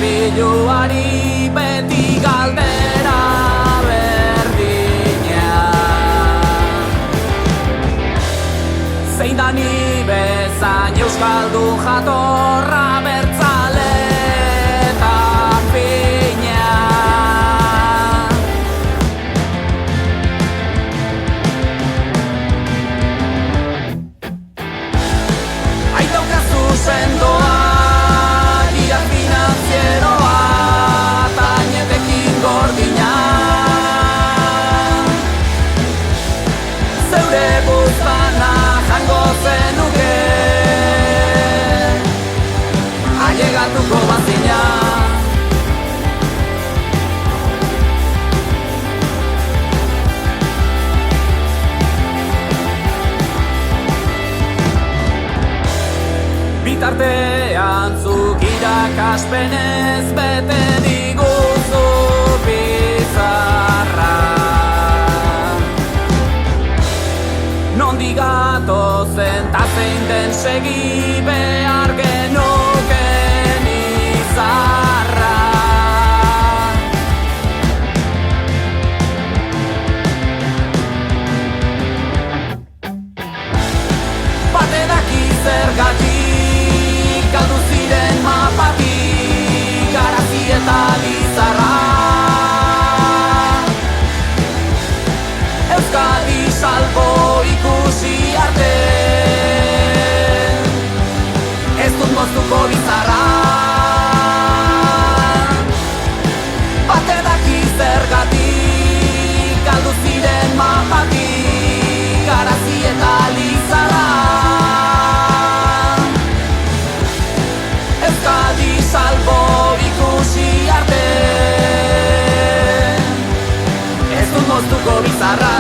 ispiluari beti galdera berdina. Zein da ni bezain euskaldun jatorra bertzale eta fina. Aitaukazu sendoa, ia finanzieroa, tainetekin gordina. Zeure buztana jango zenuke, ailegatuko bazina. Bitartean zuk irakaspenez bete diguzu bizarra. Nondik gatozen ta zein den segi behar genuken izarra. Bate daki zergatik galdu ziren mapatik Garazi eta Lizarra. Euskadi salbo ikusi arte ez dut moztuko bizarra. Bate daki zergatik galdu ziren mapatik Garazi eta Lizarra. Euskadi salbo ikusi arte ez dut moztuko bizarra.